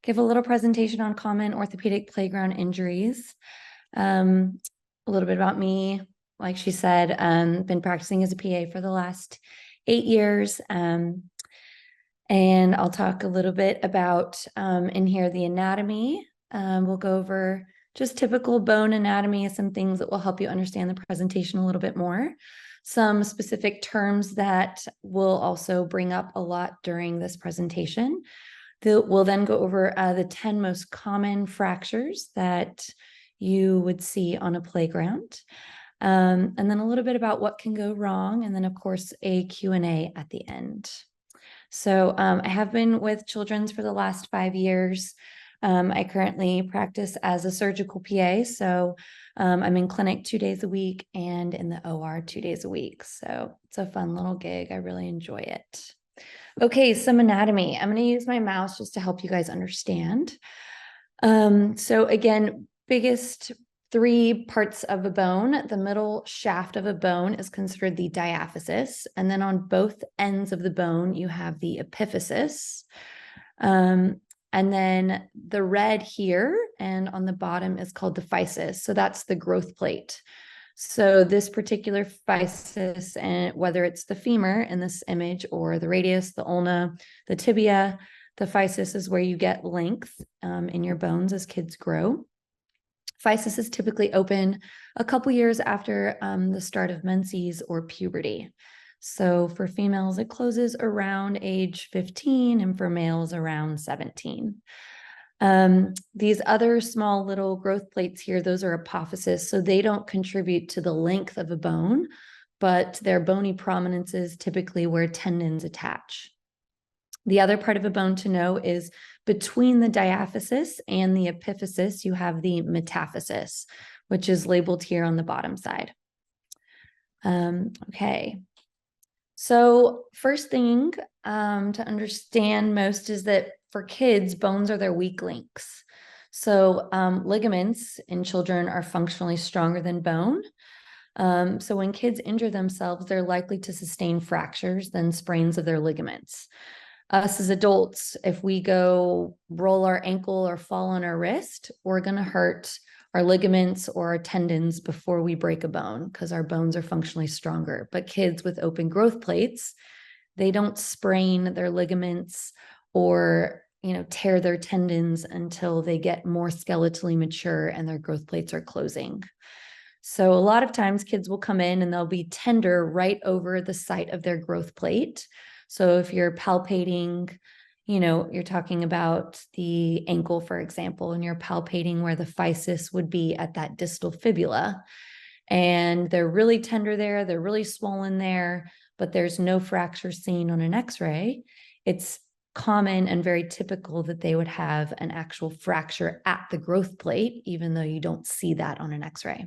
give a little presentation on common orthopedic playground injuries. A little bit about me. Like she said, been practicing as a PA for the last 8 years. And I'll talk a little bit about in here the anatomy. We'll go over just typical bone anatomy, some things that will help you understand the presentation a little bit more. Some specific terms that we'll also bring up a lot during this presentation. We'll then go over the 10 most common fractures that you would see on a playground. And then a little bit about what can go wrong. And then, of course, a Q&A at the end. So I have been with Children's for the last 5 years. I currently practice as a surgical PA. So I'm in clinic 2 days a week and in the OR 2 days a week. So it's a fun little gig. I really enjoy it. Okay, some anatomy. I'm going to use my mouse just to help you guys understand. So again, biggest 3 parts of a bone. The middle shaft of a bone is considered the diaphysis. And then on both ends of the bone, you have the epiphysis. And then the red here and on the bottom is called the physis. So that's the growth plate. So this particular physis, and whether it's the femur in this image or the radius, the ulna, the tibia, the physis is where you get length in your bones as kids grow. Physis is typically open a couple years after the start of menses or puberty. So for females, it closes around age 15, and for males around 17. These other small little growth plates here, those are apophysis, so they don't contribute to the length of a bone, but they're bony prominences typically where tendons attach. The other part of a bone to know is between the diaphysis and the epiphysis, you have the metaphysis, which is labeled here on the bottom side. Okay. So first thing to understand most is that for kids, bones are their weak links. So ligaments in children are functionally stronger than bone. So when kids injure themselves, they're likely to sustain fractures than sprains of their ligaments. Us as adults, if we go roll our ankle or fall on our wrist, we're going to hurt our ligaments or our tendons before we break a bone because our bones are functionally stronger. But kids with open growth plates, they don't sprain their ligaments or tear their tendons until they get more skeletally mature and their growth plates are closing. So a lot of times kids will come in and they'll be tender right over the site of their growth plate. So if you're palpating, you're talking about the ankle, for example, and you're palpating where the physis would be at that distal fibula. And they're really tender there, they're really swollen there, but there's no fracture seen on an X-ray. It's common and very typical that they would have an actual fracture at the growth plate, even though you don't see that on an X-ray.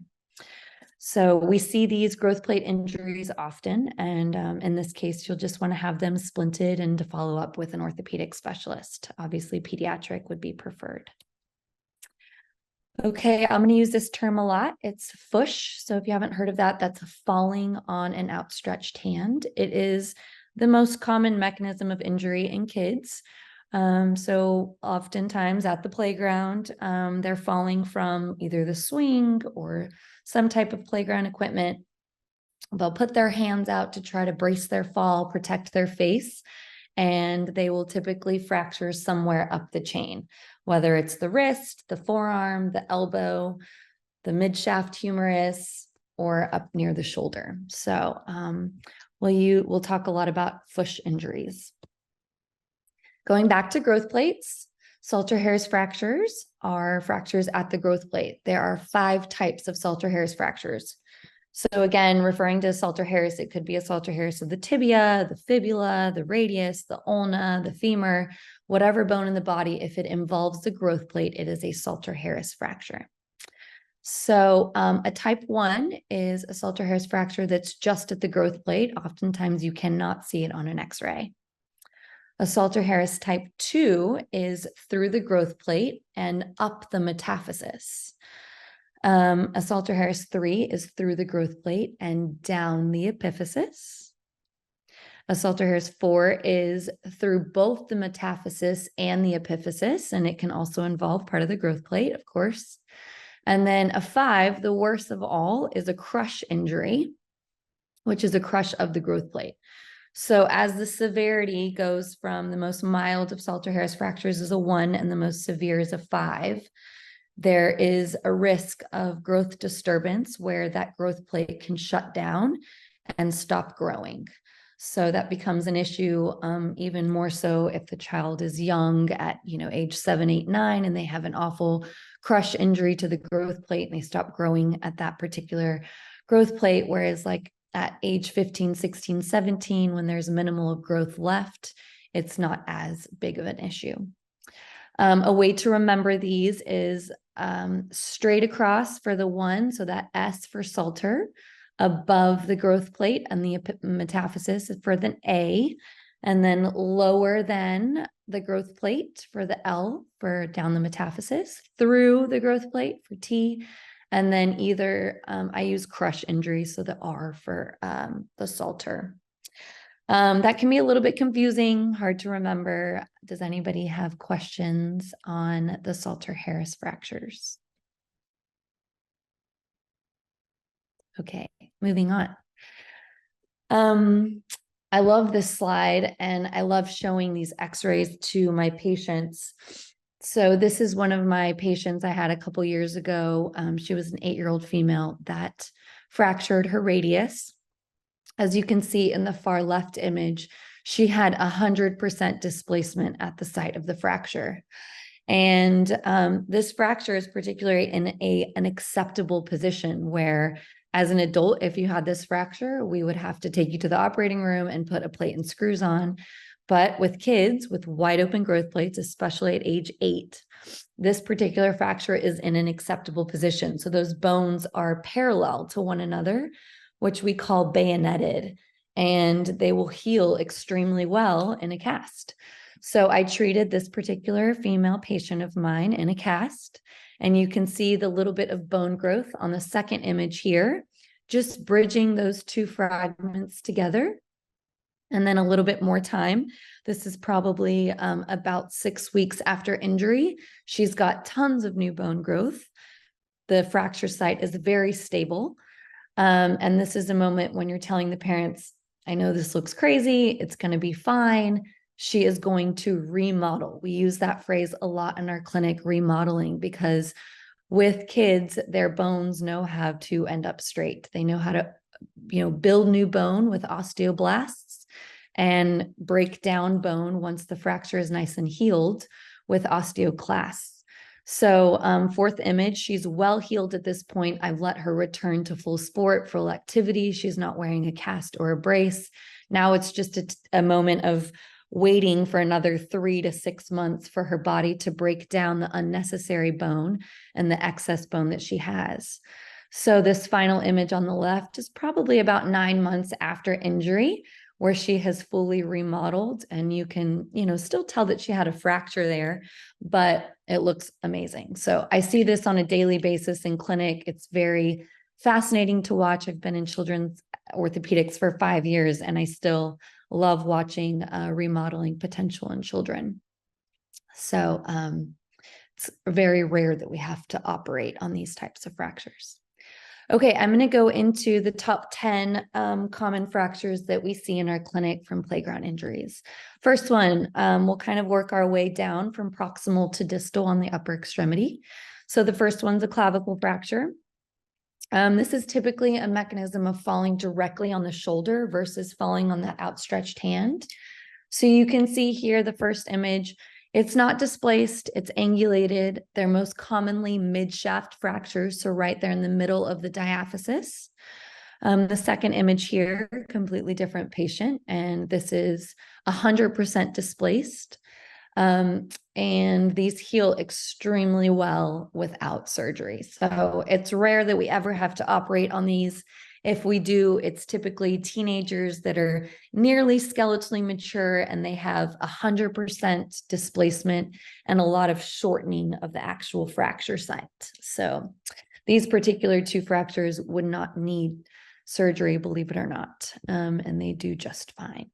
So we see these growth plate injuries often, and in this case, you'll just want to have them splinted and to follow up with an orthopedic specialist. Obviously, pediatric would be preferred. Okay, I'm going to use this term a lot. It's fush. So if you haven't heard of that, that's falling on an outstretched hand. It is the most common mechanism of injury in kids. So oftentimes at the playground, they're falling from either the swing or some type of playground equipment. They'll put their hands out to try to brace their fall, protect their face, and they will typically fracture somewhere up the chain, whether it's the wrist, the forearm, the elbow, the midshaft humerus, or up near the shoulder. So we'll talk a lot about fush injuries. Going back to growth plates, Salter-Harris fractures are fractures at the growth plate. There are 5 types of Salter-Harris fractures. So again, referring to Salter-Harris, it could be a Salter-Harris of the tibia, the fibula, the radius, the ulna, the femur, whatever bone in the body. If it involves the growth plate, it is a Salter-Harris fracture. So a type 1 is a Salter-Harris fracture that's just at the growth plate. Oftentimes you cannot see it on an X-ray. A Salter-Harris type 2 is through the growth plate and up the metaphysis. A Salter-Harris 3 is through the growth plate and down the epiphysis. A Salter-Harris 4 is through both the metaphysis and the epiphysis, and it can also involve part of the growth plate, of course. And then a 5, the worst of all, is a crush injury, which is a crush of the growth plate. So as the severity goes from the most mild of Salter-Harris fractures is a 1 and the most severe is a 5, there is a risk of growth disturbance where that growth plate can shut down and stop growing. So that becomes an issue, even more so if the child is young at, age 7, 8, 9, and they have an awful crush injury to the growth plate and they stop growing at that particular growth plate. Whereas like at age 15, 16, 17, when there's minimal of growth left, it's not as big of an issue. A way to remember these is straight across for the 1, so that S for Salter, above the growth plate and the metaphysis for the A, and then lower than the growth plate for the L for down the metaphysis, through the growth plate for T, and then either I use crush injury, so the R for the Salter. That can be a little bit confusing, hard to remember. Does anybody have questions on the Salter-Harris fractures? Okay, moving on. I love this slide and I love showing these x-rays to my patients. So this is one of my patients I had a couple years ago. She was an 8-year-old female that fractured her radius. As you can see in the far left image, she had 100% displacement at the site of the fracture. And this fracture is particularly in an acceptable position where, as an adult, if you had this fracture, we would have to take you to the operating room and put a plate and screws on. But with kids with wide open growth plates, especially at age 8, this particular fracture is in an acceptable position. So those bones are parallel to one another, which we call bayoneted, and they will heal extremely well in a cast. So I treated this particular female patient of mine in a cast, and you can see the little bit of bone growth on the second image here, just bridging those 2 fragments together. And then a little bit more time. This is probably about 6 weeks after injury. She's got tons of new bone growth. The fracture site is very stable. And this is a moment when you're telling the parents, I know this looks crazy, it's going to be fine. She is going to remodel. We use that phrase a lot in our clinic, remodeling, because with kids, their bones know how to end up straight. They know how to, build new bone with osteoblasts and break down bone once the fracture is nice and healed with osteoclasts. So 4th image, she's well healed at this point. I've let her return to full sport, full activity. She's not wearing a cast or a brace. Now it's just a moment of waiting for another 3 to 6 months for her body to break down the unnecessary bone and the excess bone that she has. So this final image on the left is probably about 9 months after injury, where she has fully remodeled, and you can, still tell that she had a fracture there, but it looks amazing. So I see this on a daily basis in clinic. It's very fascinating to watch. I've been in children's orthopedics for 5 years, and I still love watching remodeling potential in children. So it's very rare that we have to operate on these types of fractures. Okay, I'm going to go into the top 10 common fractures that we see in our clinic from playground injuries. First one, we'll kind of work our way down from proximal to distal on the upper extremity. So the first one's a clavicle fracture. This is typically a mechanism of falling directly on the shoulder versus falling on that outstretched hand. So you can see here the first image. It's not displaced, it's angulated. They're most commonly mid-shaft fractures, so right there in the middle of the diaphysis. The second image here, completely different patient, and this is 100% displaced. And these heal extremely well without surgery. So it's rare that we ever have to operate on these. If we do, it's typically teenagers that are nearly skeletally mature and they have 100% displacement and a lot of shortening of the actual fracture site. So these particular 2 fractures would not need surgery, believe it or not, and they do just fine.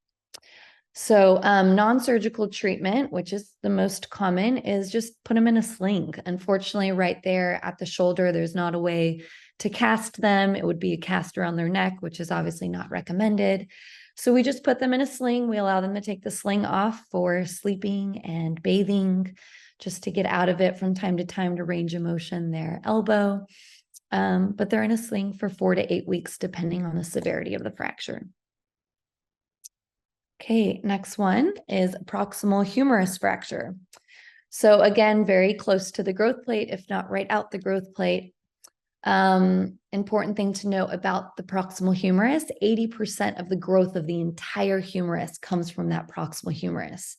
So non-surgical treatment, which is the most common, is just put them in a sling. Unfortunately, right there at the shoulder, there's not a way to cast them. It would be a cast around their neck, which is obviously not recommended. So we just put them in a sling. We allow them to take the sling off for sleeping and bathing, just to get out of it from time to time to range of motion their elbow. But they're in a sling for 4 to 8 weeks, depending on the severity of the fracture. Okay, next one is proximal humerus fracture. So again, very close to the growth plate, if not right out the growth plate. Important thing to note about the proximal humerus, 80% of the growth of the entire humerus comes from that proximal humerus.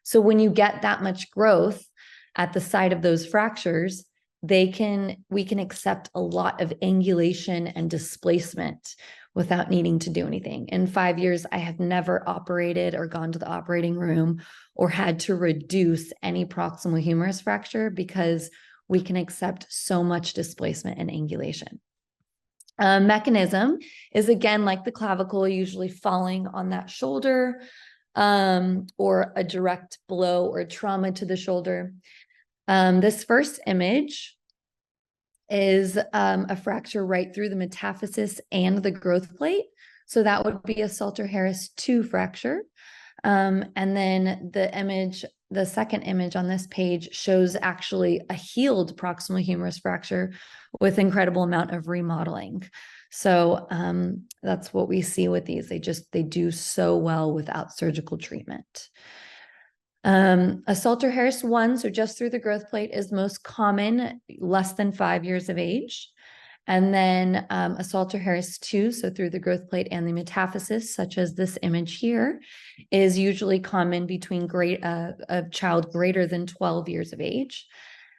So when you get that much growth at the site of those fractures, we can accept a lot of angulation and displacement without needing to do anything. In 5 years, I have never operated or gone to the operating room or had to reduce any proximal humerus fracture because we can accept so much displacement and angulation. Mechanism is, again, like the clavicle, usually falling on that shoulder or a direct blow or trauma to the shoulder. This first image is a fracture right through the metaphysis and the growth plate. So that would be a Salter-Harris 2 fracture. And then the second image on this page shows actually a healed proximal humerus fracture with incredible amount of remodeling. So that's what we see with these. They do so well without surgical treatment. A Salter-Harris 1, so just through the growth plate, is most common, less than 5 years of age. And then a Salter-Harris 2, so through the growth plate and the metaphysis, such as this image here, is usually common between a child greater than 12 years of age.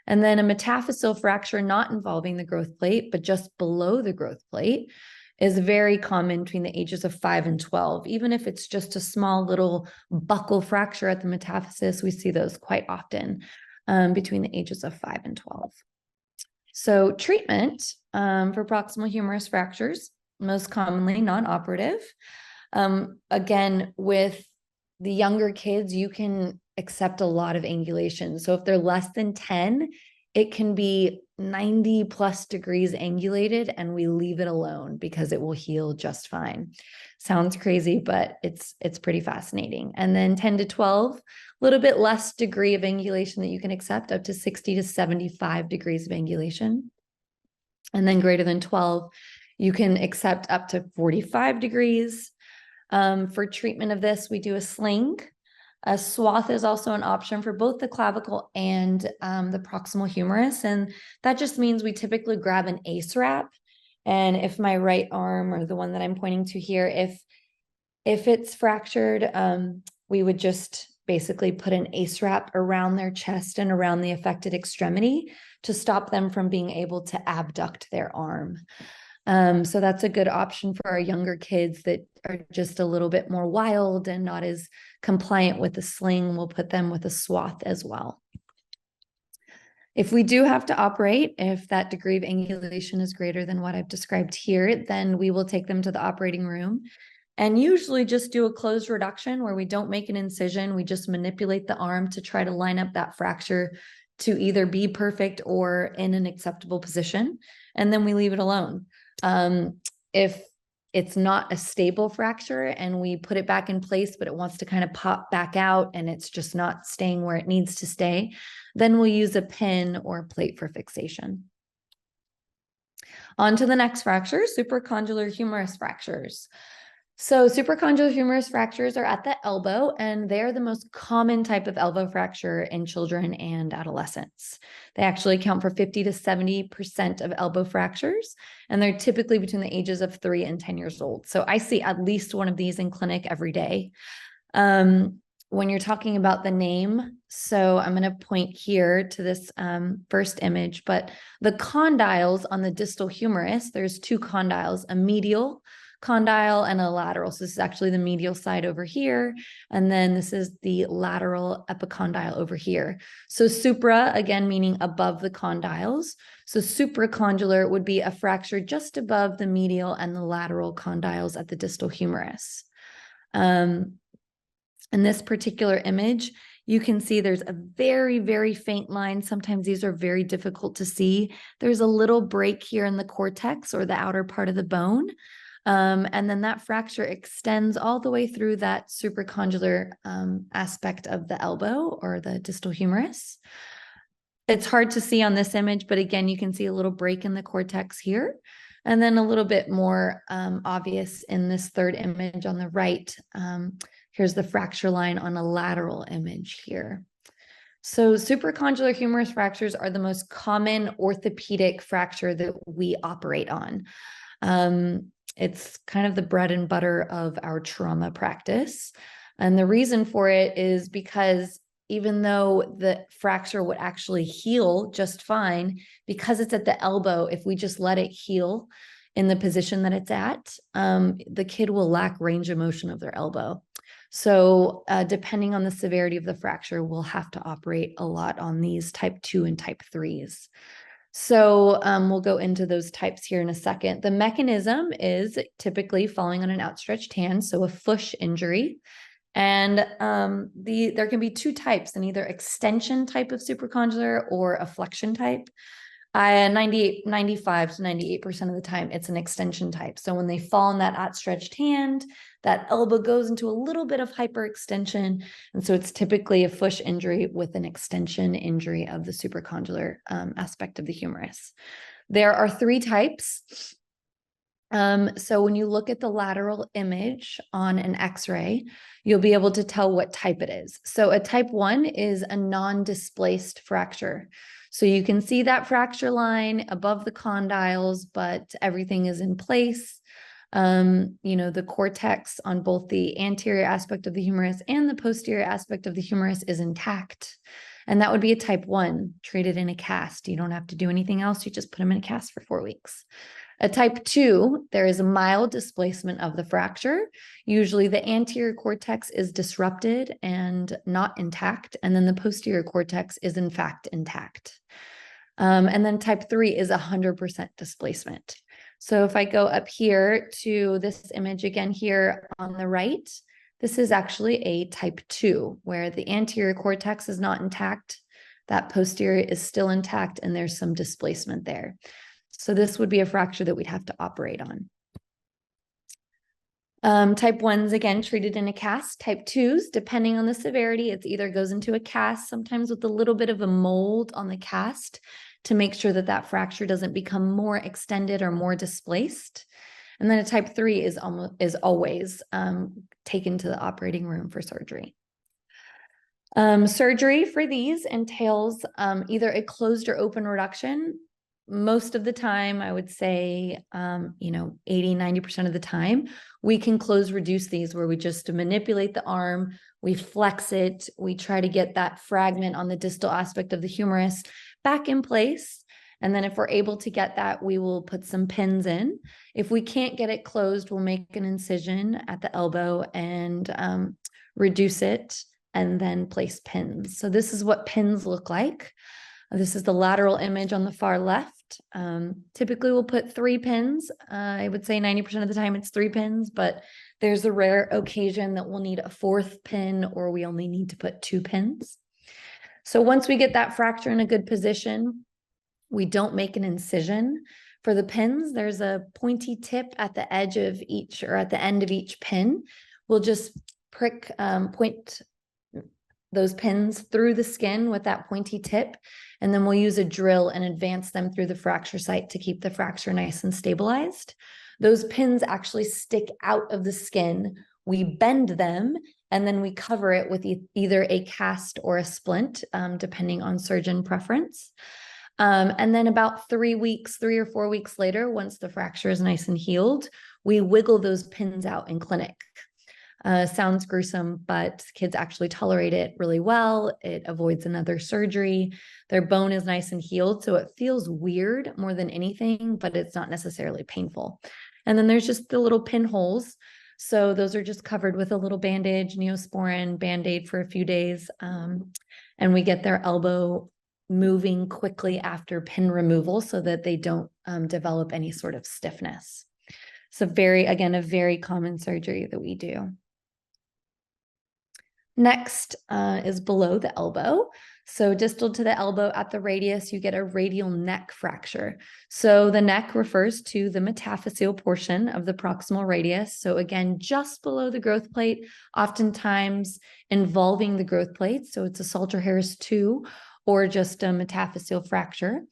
And then a metaphyseal fracture not involving the growth plate, but just below the growth plate, is very common between the ages of 5 and 12. Even if it's just a small little buccal fracture at the metaphysis, we see those quite often between the ages of 5 and 12. So treatment for proximal humerus fractures, most commonly non-operative. Again, with the younger kids, you can accept a lot of angulation. So if they're less than 10, it can be 90 plus degrees angulated and we leave it alone because it will heal just fine. Sounds crazy, but it's pretty fascinating. And then 10 to 12, a little bit less degree of angulation that you can accept, up to 60 to 75 degrees of angulation. And then greater than 12, you can accept up to 45 degrees. For treatment of this, we do a sling. A swath is also an option for both the clavicle and the proximal humerus. And that just means we typically grab an ACE wrap. And if my right arm, or the one that I'm pointing to here, if it's fractured, we would just basically put an ACE wrap around their chest and around the affected extremity to stop them from being able to abduct their arm. So that's a good option for our younger kids that are just a little bit more wild and not as compliant with the sling. We'll put them with a swath as well. If we do have to operate, if that degree of angulation is greater than what I've described here, then we will take them to the operating room and usually just do a closed reduction where we don't make an incision. We just manipulate the arm to try to line up that fracture to either be perfect or in an acceptable position, and then we leave it alone. If it's not a stable fracture and we put it back in place, but it wants to kind of pop back out and it's just not staying where it needs to stay, then we'll use a pin or a plate for fixation. On to the next fracture, supracondylar humerus fractures. So supracondylar humerus fractures are at the elbow, and they're the most common type of elbow fracture in children and adolescents. They actually account for 50 to 70% of elbow fractures, and they're typically between the ages of 3 and 10 years old. So I see at least one of these in clinic every day. When you're talking about the name, so I'm going to point here to this first image, but the condyles on the distal humerus, there's 2 condyles, a medial condyle and a lateral. So this is actually the medial side over here. And then this is the lateral epicondyle over here. So supra, again, meaning above the condyles. So supracondylar would be a fracture just above the medial and the lateral condyles at the distal humerus. In this particular image, you can see there's a very, very faint line. Sometimes these are very difficult to see. There's a little break here in the cortex or the outer part of the bone. And then that fracture extends all the way through that supracondylar aspect of the elbow or the distal humerus. It's hard to see on this image, but again, you can see a little break in the cortex here. And then a little bit more obvious in this third image on the right. Here's the fracture line on a lateral image here. So supracondylar humerus fractures are the most common orthopedic fracture that we operate on. It's kind of the bread and butter of our trauma practice. And the reason for it is because even though the fracture would actually heal just fine, because it's at the elbow, if we just let it heal in the position that it's at, the kid will lack range of motion of their elbow. So depending on the severity of the fracture, we'll have to operate a lot on these type 2 and type 3s. So we'll go into those types here in a second. The mechanism is typically falling on an outstretched hand, so a foot injury. And there can be two types, an either extension type of supracondylar or a flexion type. 95 to 98% of the time, it's an extension type. So when they fall on that outstretched hand, that elbow goes into a little bit of hyperextension. And so it's typically a foot injury with an extension injury of the supracondylar aspect of the humerus. There are three types. So when you look at the lateral image on an X-ray, you'll be able to tell what type it is. So a type 1 is a non-displaced fracture. So you can see that fracture line above the condyles, but everything is in place. The cortex on both the anterior aspect of the humerus and the posterior aspect of the humerus is intact. And that would be a type 1 treated in a cast. You don't have to do anything else. You just put them in a cast for 4 weeks. A type 2, there is a mild displacement of the fracture. Usually the anterior cortex is disrupted and not intact, and then the posterior cortex is in fact intact. And then type 3 is 100% displacement. So if I go up here to this image again here on the right, this is actually a type 2, where the anterior cortex is not intact, that posterior is still intact, and there's some displacement there. So this would be a fracture that we'd have to operate on. Type 1s, again, treated in a cast. Type 2s, depending on the severity, it either goes into a cast, sometimes with a little bit of a mold on the cast to make sure that that fracture doesn't become more extended or more displaced. And then a type 3 is always taken to the operating room for surgery. Surgery for these entails either a closed or open reduction. Most of the time, I would say, 80-90% of the time, we can close reduce these where we just manipulate the arm, we flex it, we try to get that fragment on the distal aspect of the humerus back in place. And then if we're able to get that, we will put some pins in. If we can't get it closed, we'll make an incision at the elbow and reduce it and then place pins. So this is what pins look like. This is the lateral image on the far left. Typically we'll put 3 pins. I would say 90% of the time it's 3 pins, but there's a rare occasion that we'll need a 4th pin or we only need to put 2 pins. So once we get that fracture in a good position, we don't make an incision. For the pins, there's a pointy tip at the edge of each or at the end of each pin. We'll just point those pins through the skin with that pointy tip, and then we'll use a drill and advance them through the fracture site to keep the fracture nice and stabilized. Those pins actually stick out of the skin. We bend them, and then we cover it with either a cast or a splint, depending on surgeon preference. And then about 3 or 4 weeks later, once the fracture is nice and healed, we wiggle those pins out in clinic. Sounds gruesome, but kids actually tolerate it really well. It avoids another surgery. Their bone is nice and healed, so it feels weird more than anything, but it's not necessarily painful. And then there's just the little pinholes. So those are just covered with a little bandage, Neosporin, Band-Aid for a few days. And we get their elbow moving quickly after pin removal so that they don't develop any sort of stiffness. So a very common surgery that we do. Next is below the elbow. So distal to the elbow at the radius, you get a radial neck fracture. So the neck refers to the metaphyseal portion of the proximal radius. So again, just below the growth plate, oftentimes involving the growth plate. So it's a Salter-Harris 2 or just a metaphyseal fracture.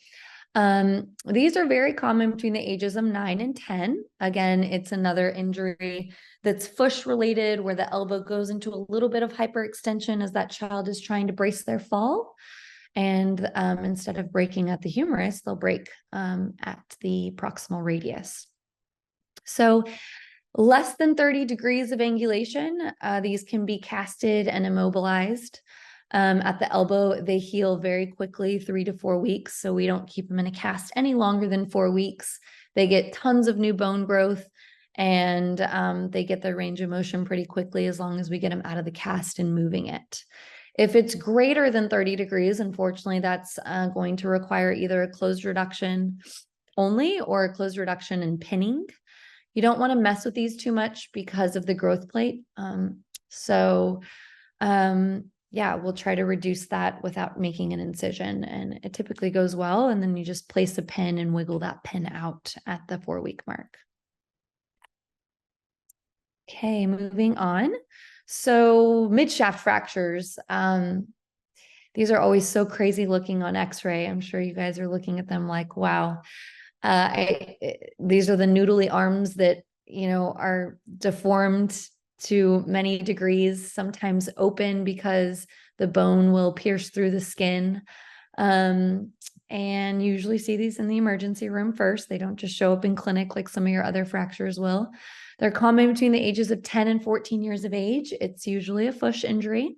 These are very common between the ages of 9 and 10. Again, it's another injury that's fush related where the elbow goes into a little bit of hyperextension as that child is trying to brace their fall. And instead of breaking at the humerus, they'll break at the proximal radius. So less than 30 degrees of angulation, these can be casted and immobilized. At the elbow, they heal very quickly, 3 to 4 weeks. So we don't keep them in a cast any longer than 4 weeks. They get tons of new bone growth and they get their range of motion pretty quickly as long as we get them out of the cast and moving it. If it's greater than 30 degrees, unfortunately, that's going to require either a closed reduction only or a closed reduction and pinning. You don't want to mess with these too much because of the growth plate. Yeah, we'll try to reduce that without making an incision, and it typically goes well. And then you just place a pin and wiggle that pin out at the 4-week mark. Okay, moving on. So midshaft fractures. These are always so crazy looking on x-ray. I'm sure you guys are looking at them like, wow. These are the noodly arms that, are deformed to many degrees, sometimes open because the bone will pierce through the skin. And usually see these in the emergency room first. They don't just show up in clinic like some of your other fractures will. They're common between the ages of 10 and 14 years of age. It's usually a fush injury.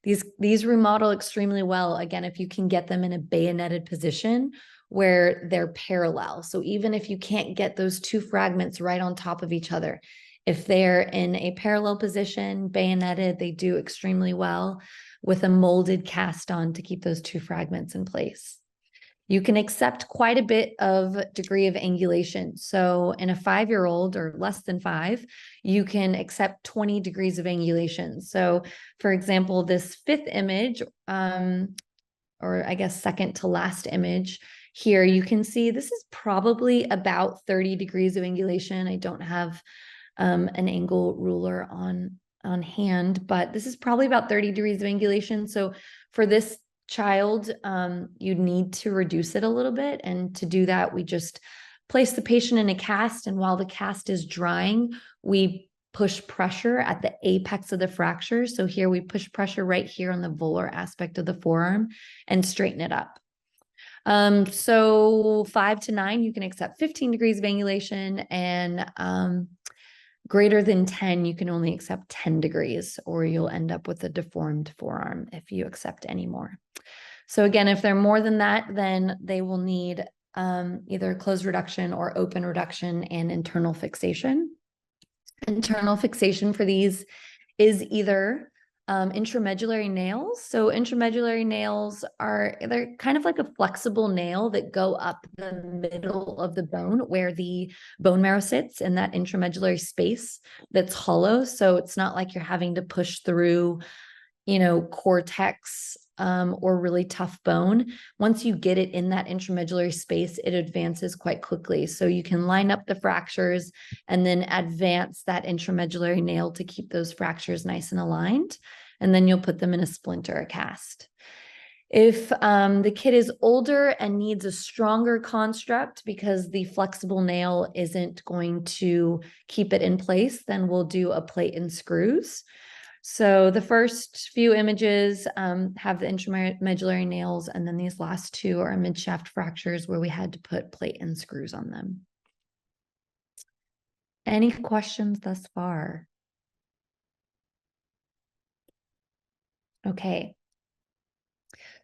These remodel extremely well, again, if you can get them in a bayoneted position where they're parallel. So even if you can't get those two fragments right on top of each other, if they're in a parallel position, bayoneted, they do extremely well with a molded cast on to keep those two fragments in place. You can accept quite a bit of degree of angulation. So in a 5-year-old or less than 5, you can accept 20 degrees of angulation. So for example, this 5th image, or I guess second to last image here, you can see this is probably about 30 degrees of angulation. I don't have an angle ruler on hand, but this is probably about 30 degrees of angulation. So for this child, you need to reduce it a little bit. And to do that, we just place the patient in a cast. And while the cast is drying, we push pressure at the apex of the fracture. So here we push pressure right here on the volar aspect of the forearm and straighten it up. So 5 to 9, you can accept 15 degrees of angulation, and greater than 10, you can only accept 10 degrees, or you'll end up with a deformed forearm if you accept any more. So again, if they're more than that, then they will need either closed reduction or open reduction and internal fixation. Internal fixation for these is either intramedullary nails. So intramedullary nails they're kind of like a flexible nail that go up the middle of the bone where the bone marrow sits in that intramedullary space that's hollow. So it's not like you're having to push through, cortex or really tough bone. Once you get it in that intramedullary space, it advances quite quickly. So you can line up the fractures and then advance that intramedullary nail to keep those fractures nice and aligned. And then you'll put them in a splinter, a cast. If the kid is older and needs a stronger construct because the flexible nail isn't going to keep it in place, then we'll do a plate and screws. So the first few images have the intramedullary nails, and then these last two are midshaft fractures where we had to put plate and screws on them. Any questions thus far? Okay.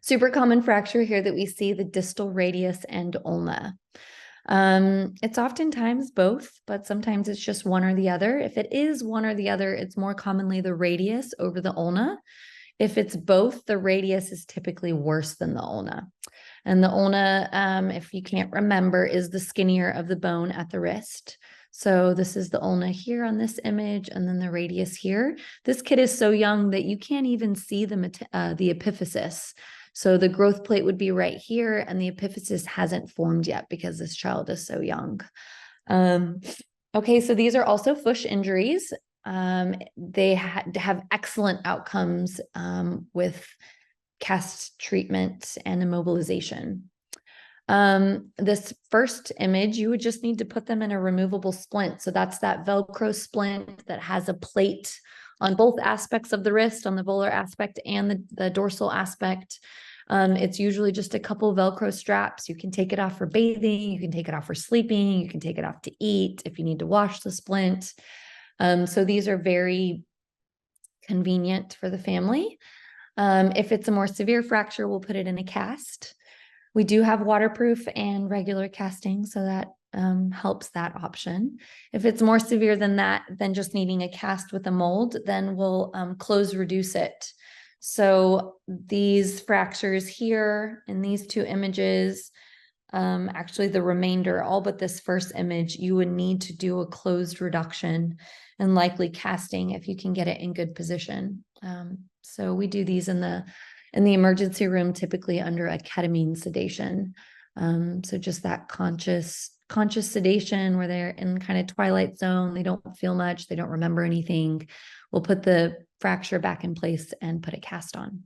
Super common fracture here that we see, the distal radius and ulna. It's oftentimes both, but sometimes it's just one or the other. If it is one or the other, it's more commonly the radius over the ulna. If it's both, the radius is typically worse than the ulna. And the ulna, if you can't remember, is the skinnier of the bone at the wrist. So this is the ulna here on this image, and then the radius here. This kid is so young that you can't even see the epiphysis. So the growth plate would be right here, and the epiphysis hasn't formed yet because this child is so young. Okay, so these are also Fush injuries. They have excellent outcomes with cast treatment and immobilization. This first image, you would just need to put them in a removable splint. So that's that Velcro splint that has a plate on both aspects of the wrist, on the volar aspect and the dorsal aspect. It's usually just a couple Velcro straps. You can take it off for bathing. You can take it off for sleeping. You can take it off to eat if you need to wash the splint. So these are very convenient for the family. If it's a more severe fracture, we'll put it in a cast. We do have waterproof and regular casting, so that helps that option. If it's more severe than that, than just needing a cast with a mold, then we'll close reduce it. So these fractures here in these two images, actually the remainder, all but this first image, you would need to do a closed reduction and likely casting if you can get it in good position. So we do these in the emergency room, typically under a ketamine sedation. So just that conscious sedation where they're in kind of twilight zone. They don't feel much. They don't remember anything. We'll put the fracture back in place and put a cast on.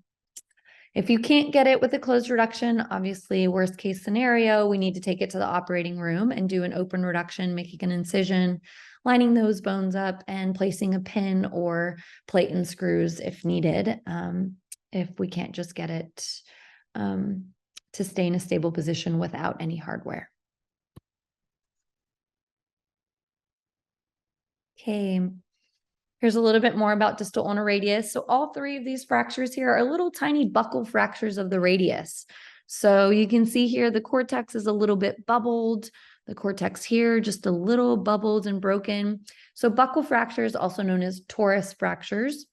If you can't get it with a closed reduction, obviously worst case scenario, we need to take it to the operating room and do an open reduction, making an incision, lining those bones up and placing a pin or plate and screws if needed. If we can't just get it to stay in a stable position without any hardware. Okay, here's a little bit more about distal ulnar radius. So all three of these fractures here are little tiny buccal fractures of the radius. So you can see here the cortex is a little bit bubbled. The cortex here just a little bubbled and broken. So buccal fractures, also known as torus fractures,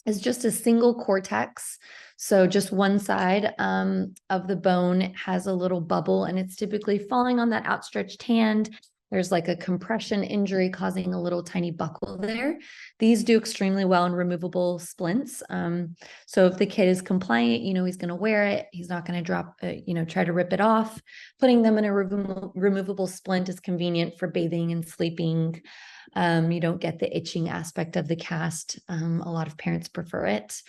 is just a single cortex. So just one side of the bone has a little bubble, and it's typically falling on that outstretched hand. There's like a compression injury causing a little tiny buckle there. These do extremely well in removable splints. So if the kid is compliant, he's going to wear it. He's not going to drop, try to rip it off. Putting them in a removable splint is convenient for bathing and sleeping. You don't get the itching aspect of the cast. A lot of parents prefer it.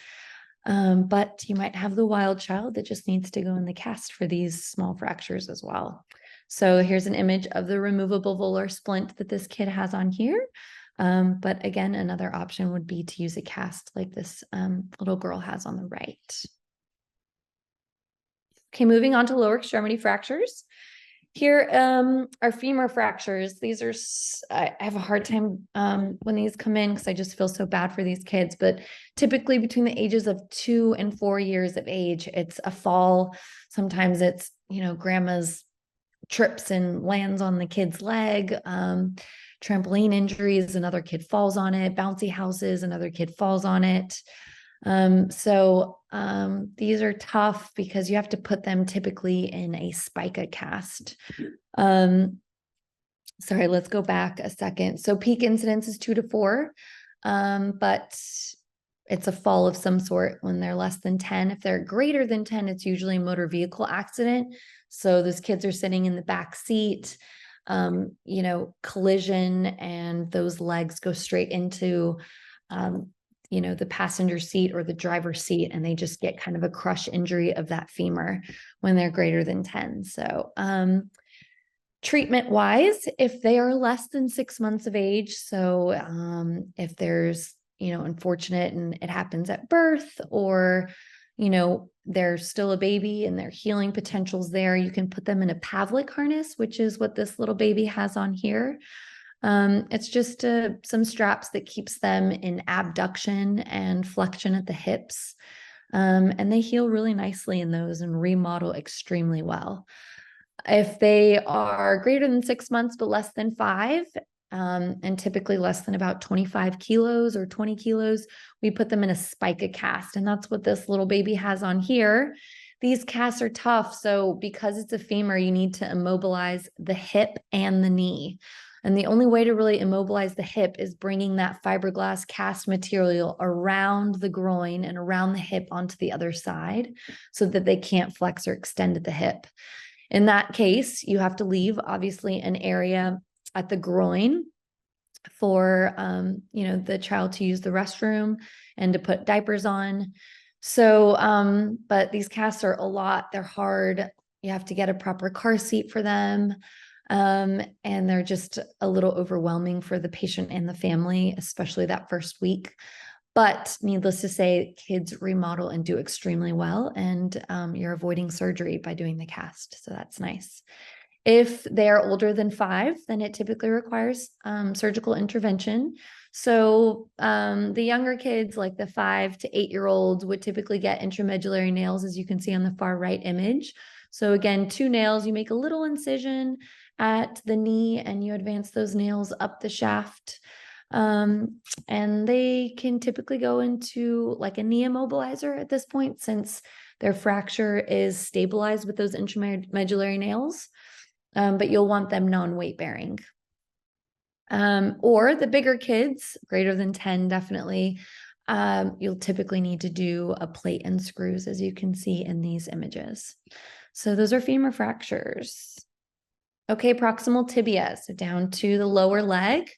But you might have the wild child that just needs to go in the cast for these small fractures as well. So here's an image of the removable volar splint that this kid has on here. But again, another option would be to use a cast like this little girl has on the right. Okay, moving on to lower extremity fractures. Here are femur fractures. These are, I have a hard time when these come in because I just feel so bad for these kids, but typically between the ages of 2 and 4 years of age, it's a fall. Sometimes it's, grandma's trips and lands on the kid's leg, trampoline injuries, another kid falls on it, bouncy houses, another kid falls on it. These are tough because you have to put them typically in a spica cast. Sorry, let's go back a second. So peak incidence is 2 to 4, but it's a fall of some sort when they're less than 10. If they're greater than 10, it's usually a motor vehicle accident. So those kids are sitting in the back seat, collision, and those legs go straight into, the passenger seat or the driver's seat, and they just get kind of a crush injury of that femur when they're greater than 10. So, treatment wise, if they are less than 6 months of age, so if there's, unfortunate and it happens at birth, or, they're still a baby and their healing potential's there, you can put them in a Pavlik harness, which is what this little baby has on here. It's just some straps that keeps them in abduction and flexion at the hips. And they heal really nicely in those and remodel extremely well. If they are greater than 6 months, but less than 5, and typically less than about 25 kilos or 20 kilos, we put them in a spica cast. And that's what this little baby has on here. These casts are tough. So because it's a femur, you need to immobilize the hip and the knee. And the only way to really immobilize the hip is bringing that fiberglass cast material around the groin and around the hip onto the other side so that they can't flex or extend at the hip. In that case, you have to leave, obviously, an area at the groin for the child to use the restroom and to put diapers on. So, but these casts are a lot. They're hard. You have to get a proper car seat for them. And they're just a little overwhelming for the patient and the family, especially that first week. But needless to say, kids remodel and do extremely well, and you're avoiding surgery by doing the cast. So that's nice. If they're older than 5, then it typically requires surgical intervention. So the younger kids, like the 5 to 8-year-olds, would typically get intramedullary nails, as you can see on the far right image. So again, 2 nails, you make a little incision at the knee and you advance those nails up the shaft. And they can typically go into like a knee immobilizer at this point, since their fracture is stabilized with those intramedullary nails. But you'll want them non-weight bearing. Or the bigger kids, greater than 10, definitely, you'll typically need to do a plate and screws, as you can see in these images. So those are femur fractures. Okay, proximal tibia, so down to the lower leg.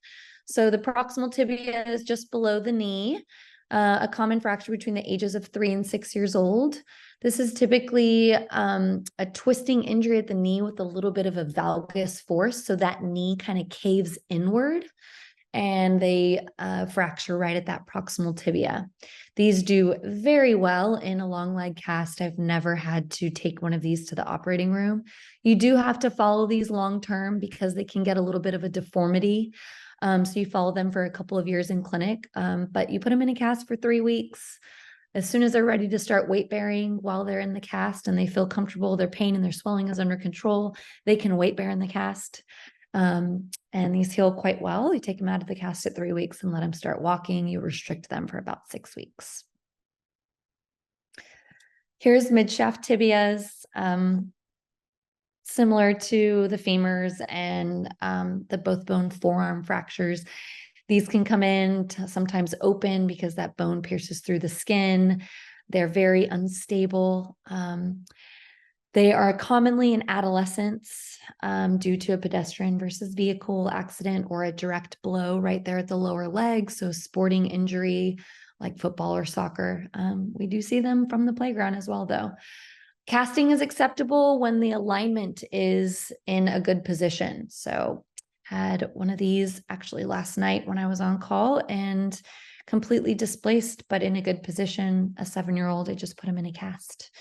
So the proximal tibia is just below the knee, a common fracture between the ages of 3 and 6 years old. This is typically a twisting injury at the knee with a little bit of a valgus force. So that knee kind of caves inward and they fracture right at that proximal tibia. These do very well in a long leg cast. I've never had to take one of these to the operating room. You do have to follow these long term because they can get a little bit of a deformity. So you follow them for a couple of years in clinic, but you put them in a cast for 3 weeks. As soon as they're ready to start weight bearing while they're in the cast and they feel comfortable, their pain and their swelling is under control, they can weight bear in the cast. And these heal quite well. You take them out of the cast at 3 weeks and let them start walking. You restrict them for about 6 weeks. Here's midshaft tibias, similar to the femurs and the both bone forearm fractures. These can come in sometimes open because that bone pierces through the skin. They're very unstable. They are commonly in adolescence due to a pedestrian versus vehicle accident or a direct blow right there at the lower leg. So sporting injury like football or soccer. We do see them from the playground as well, though. Casting is acceptable when the alignment is in a good position. So had one of these actually last night when I was on call and completely displaced, but in a good position. A 7-year-old, I just put him in a cast.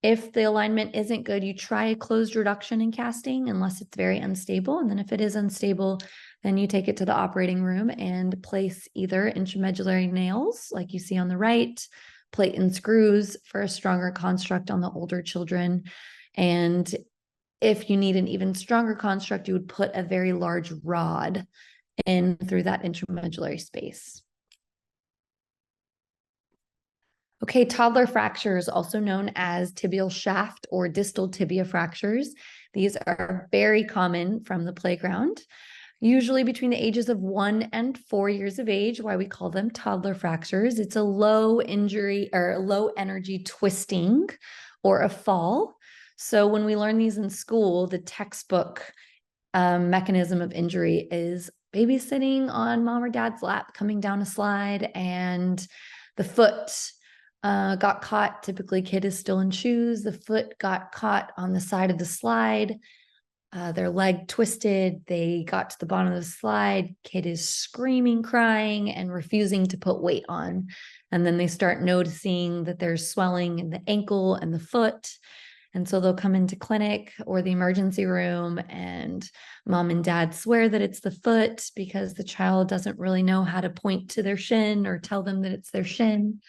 If the alignment isn't good, you try a closed reduction in casting unless it's very unstable. And then if it is unstable, then you take it to the operating room and place either intramedullary nails, like you see on the right, plate and screws for a stronger construct on the older children. And if you need an even stronger construct, you would put a very large rod in through that intramedullary space. Okay, toddler fractures, also known as tibial shaft or distal tibia fractures. These are very common from the playground, usually between the ages of 1 and 4 years of age, why we call them toddler fractures. It's a low injury or low energy twisting or a fall. So when we learn these in school, the textbook mechanism of injury is babysitting on mom or dad's lap, coming down a slide, and the foot got caught. Typically, kid is still in shoes. The foot got caught on the side of the slide. Their leg twisted. They got to the bottom of the slide. Kid is screaming, crying, and refusing to put weight on. And then they start noticing that there's swelling in the ankle and the foot. And so they'll come into clinic or the emergency room, and mom and dad swear that it's the foot because the child doesn't really know how to point to their shin or tell them that it's their shin.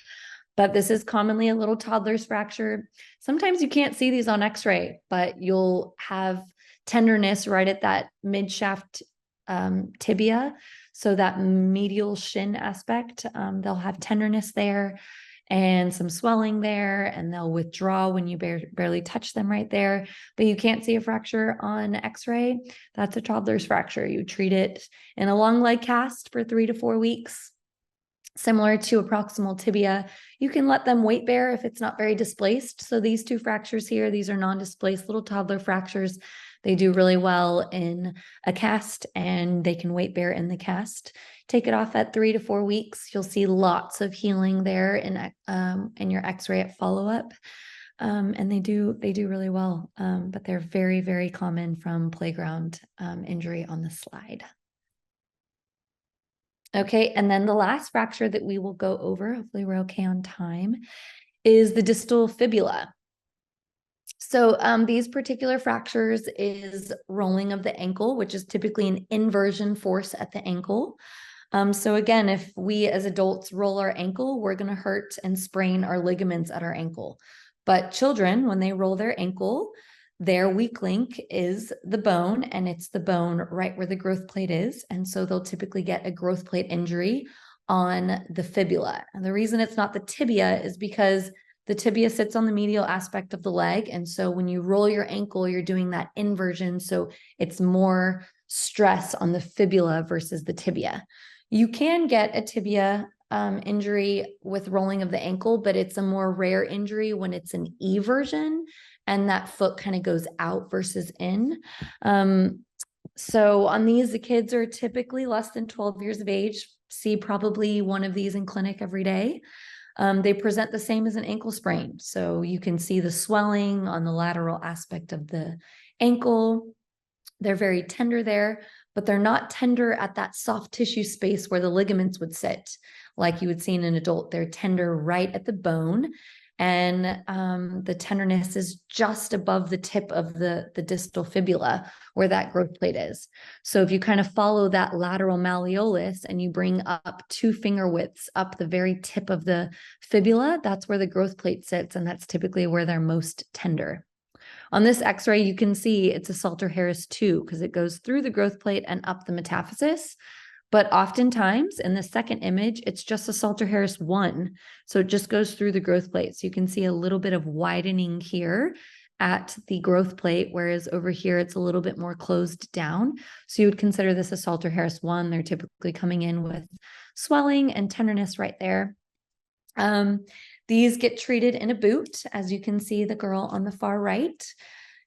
But this is commonly a little toddler's fracture. Sometimes you can't see these on x-ray, but you'll have tenderness right at that mid-shaft tibia. So that medial shin aspect, they'll have tenderness there. and some swelling there, and they'll withdraw when you barely touch them right there, but you can't see a fracture on x-ray. That's a toddler's fracture. You treat it in a long leg cast for 3 to 4 weeks. Similar to a proximal tibia, you can let them weight bear if it's not very displaced. So these two fractures here, these are non-displaced little toddler fractures. They do really well in a cast, and they can weight bear in the cast. Take it off at 3 to 4 weeks. You'll see lots of healing there in your x-ray at follow-up. And they do really well, but they're very, very common from playground injury on the slide. Okay, and then the last fracture that we will go over, hopefully we're okay on time, is the distal fibula. So these particular fractures is rolling of the ankle, which is typically an inversion force at the ankle. So again, if we as adults roll our ankle, we're going to hurt and sprain our ligaments at our ankle. But children, when they roll their ankle, their weak link is the bone, and it's the bone right where the growth plate is. And so they'll typically get a growth plate injury on the fibula. And the reason it's not the tibia is because the tibia sits on the medial aspect of the leg. And so when you roll your ankle, you're doing that inversion. So it's more stress on the fibula versus the tibia. You can get a tibia injury with rolling of the ankle, but it's a more rare injury when it's an eversion and that foot kind of goes out versus in. So on these, the kids are typically less than 12 years of age, see probably one of these in clinic every day. They present the same as an ankle sprain. So you can see the swelling on the lateral aspect of the ankle. They're very tender there, but they're not tender at that soft tissue space where the ligaments would sit, like you would see in an adult. They're tender right at the bone. And the tenderness is just above the tip of the distal fibula where that growth plate is. So if you kind of follow that lateral malleolus and you bring up 2 finger widths up the very tip of the fibula, that's where the growth plate sits, and that's typically where they're most tender. On this x-ray, you can see it's a Salter-Harris 2 because it goes through the growth plate and up the metaphysis. But oftentimes in the second image, it's just a Salter-Harris 1. So it just goes through the growth plate. So you can see a little bit of widening here at the growth plate, whereas over here, it's a little bit more closed down. So you would consider this a Salter-Harris 1. They're typically coming in with swelling and tenderness right there. These get treated in a boot, as you can see the girl on the far right.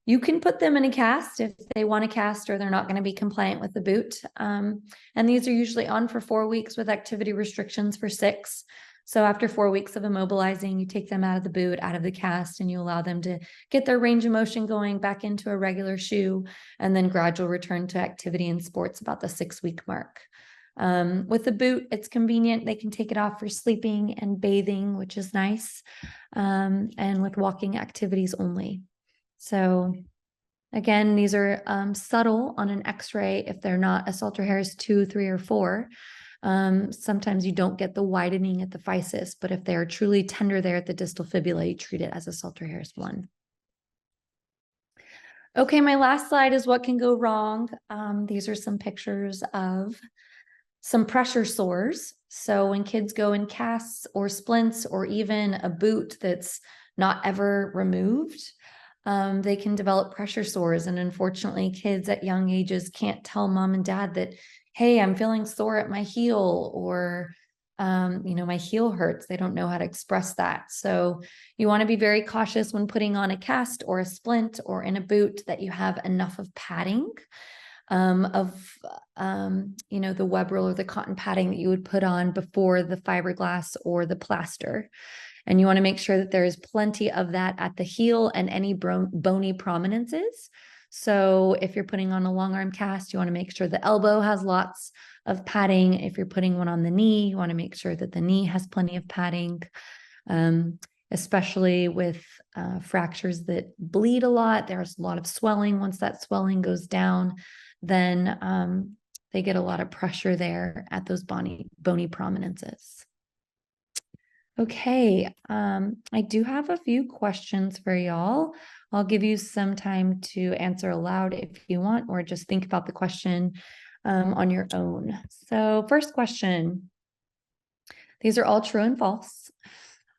You can put them in a cast if they want a cast or they're not going to be compliant with the boot. And these are usually on for 4 weeks with activity restrictions for 6. So after 4 weeks of immobilizing, you take them out of the boot, out of the cast, and you allow them to get their range of motion going back into a regular shoe, and then gradual return to activity in sports about the 6-week mark. With the boot, it's convenient. They can take it off for sleeping and bathing, which is nice, and with walking activities only. So again, these are subtle on an x-ray if they're not a Salter-Harris 2, 3, or 4. Sometimes you don't get the widening at the physis, but if they're truly tender there at the distal fibula, you treat it as a Salter-Harris 1. Okay, my last slide is what can go wrong. These are some pictures of some pressure sores. So when kids go in casts or splints or even a boot that's not ever removed, they can develop pressure sores. And unfortunately, kids at young ages can't tell mom and dad that, hey, I'm feeling sore at my heel, or, my heel hurts. They don't know how to express that. So you want to be very cautious when putting on a cast or a splint or in a boot that you have enough of padding, the web roll or the cotton padding that you would put on before the fiberglass or the plaster. And you want to make sure that there is plenty of that at the heel and any bony prominences. So if you're putting on a long arm cast, you want to make sure the elbow has lots of padding. If you're putting one on the knee, you want to make sure that the knee has plenty of padding, especially with fractures that bleed a lot. There's a lot of swelling. Once that swelling goes down, then they get a lot of pressure there at those bony prominences. Okay, I do have a few questions for y'all. I'll give you some time to answer aloud if you want, or just think about the question on your own. So first question, these are all true and false.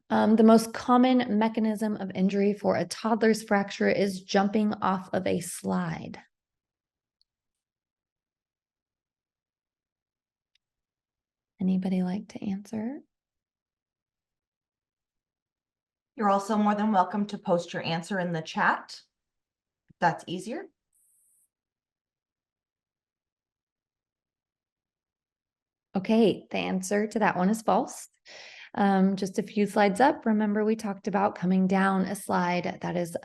The most common mechanism of injury for a toddler's fracture is jumping off of a slide. Anybody like to answer? You're also more than welcome to post your answer in the chat. That's easier. Okay, the answer to that one is false. Just a few slides up, remember we talked about coming down a slide. That is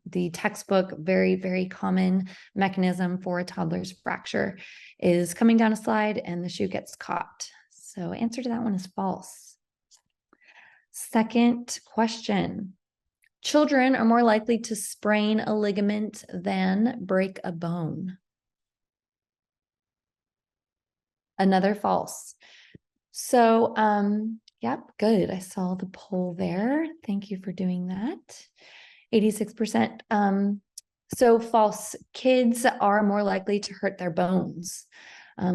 the textbook, very, very common mechanism for a toddler's fracture is coming down a slide and the shoe gets caught. So answer to that one is false. Second question. Children are more likely to sprain a ligament than break a bone. Another false. So, yep, good. I saw the poll there. Thank you for doing that. 86%. So false. Kids are more likely to hurt their bones.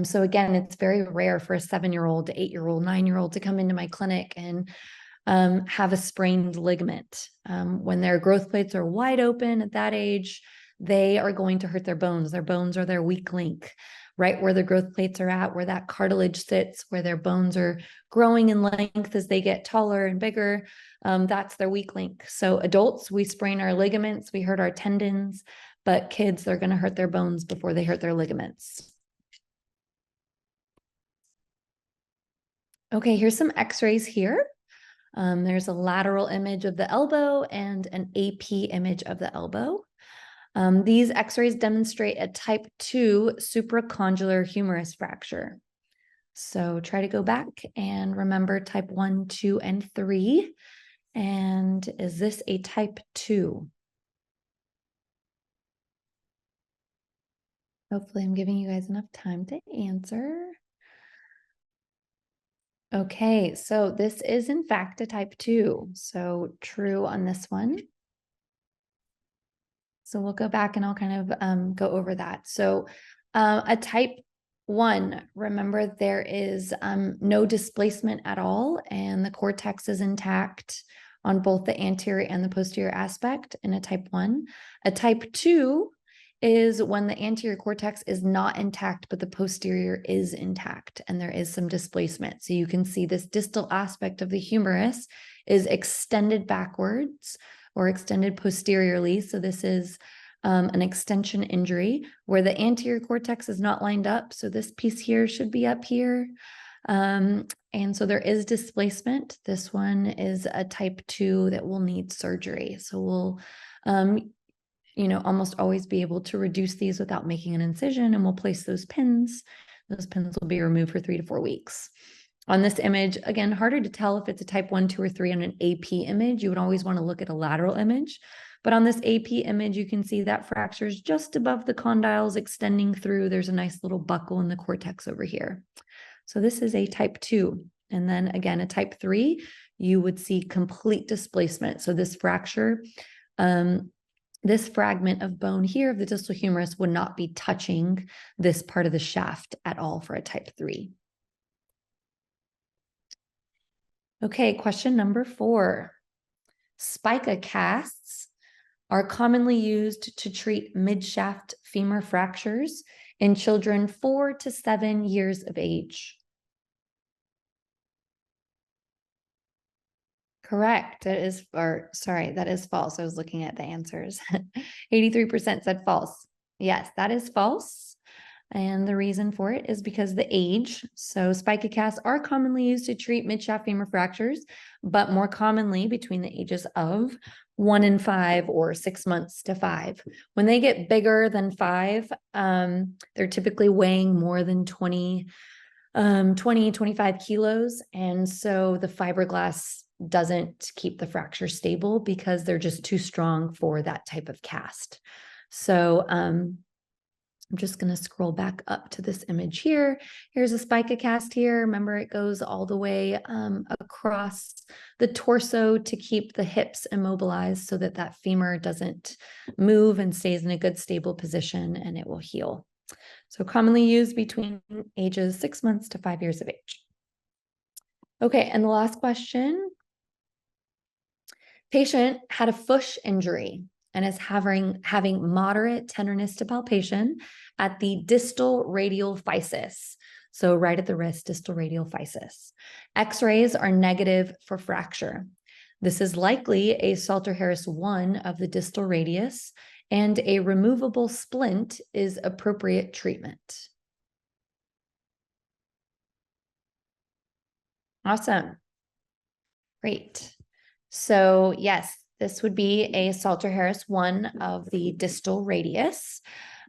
So again, it's very rare for a 7-year-old, 8-year-old, 9-year-old to come into my clinic and have a sprained ligament. When their growth plates are wide open at that age, they are going to hurt their bones. Their bones are their weak link, right where the growth plates are at, where that cartilage sits, where their bones are growing in length as they get taller and bigger. That's their weak link. So adults, we sprain our ligaments, we hurt our tendons, but kids, they're going to hurt their bones before they hurt their ligaments. Okay, here's some x-rays here. There's a lateral image of the elbow and an AP image of the elbow. These x-rays demonstrate a type 2 supracondylar humerus fracture. So try to go back and remember type 1, 2, and 3. And is this a type 2? Hopefully I'm giving you guys enough time to answer. Okay, so this is in fact a type 2. So true on this one. So we'll go back and I'll kind of go over that. So a type 1, remember there is no displacement at all and the cortex is intact on both the anterior and the posterior aspect in a type 1. A type 2 is when the anterior cortex is not intact, but the posterior is intact and there is some displacement. So you can see this distal aspect of the humerus is extended backwards or extended posteriorly. So this is an extension injury where the anterior cortex is not lined up. So this piece here should be up here. And so there is displacement. This one is a type 2 that will need surgery. So we'll, almost always be able to reduce these without making an incision, and we'll place those pins. Those pins will be removed for 3 to 4 weeks. On this image, again, harder to tell if it's a type 1, 2, or 3 on an AP image. You would always want to look at a lateral image. But on this AP image, you can see that fracture is just above the condyles extending through. There's a nice little buckle in the cortex over here. So this is a type 2. And then again, a type 3, you would see complete displacement. So this fracture, this fragment of bone here of the distal humerus would not be touching this part of the shaft at all for a type 3. Okay, question number 4. Spica casts are commonly used to treat midshaft femur fractures in children 4 to 7 years of age. Correct. That is false. I was looking at the answers. 83% said false. Yes, that is false. And the reason for it is because the age. So spica casts are commonly used to treat midshaft femur fractures, but more commonly between the ages of 1 and 5 or 6 months to 5. When they get bigger than 5, they're typically weighing more than 20, 25 kilos. And so the fiberglass doesn't keep the fracture stable because they're just too strong for that type of cast. So I'm just going to scroll back up to this image here. Here's a spica cast here. Remember, it goes all the way across the torso to keep the hips immobilized so that that femur doesn't move and stays in a good stable position, and it will heal. So commonly used between ages 6 months to 5 years of age. Okay, and the last question. Patient had a foot injury and is having moderate tenderness to palpation at the distal radial physis. So right at the wrist, distal radial physis. X-rays are negative for fracture. This is likely a Salter-Harris 1 of the distal radius, and a removable splint is appropriate treatment. Awesome. Great. So yes, this would be a Salter-Harris 1 of the distal radius.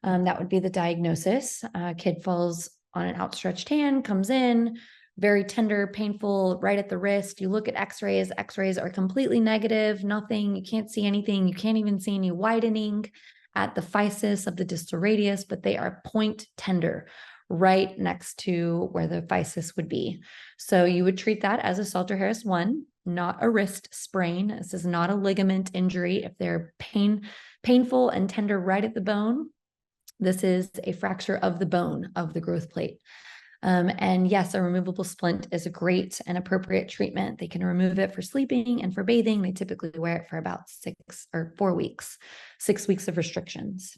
That would be the diagnosis. Kid falls on an outstretched hand, comes in, very tender, painful, right at the wrist. You look at x-rays. X-rays are completely negative, nothing. You can't see anything. You can't even see any widening at the physis of the distal radius, but they are point tender, right next to where the physis would be. So you would treat that as a Salter-Harris 1, not a wrist sprain. This is not a ligament injury. If they're painful and tender right at the bone, this is a fracture of the bone of the growth plate. And yes, a removable splint is a great and appropriate treatment. They can remove it for sleeping and for bathing. They typically wear it for about 4 weeks, 6 weeks of restrictions.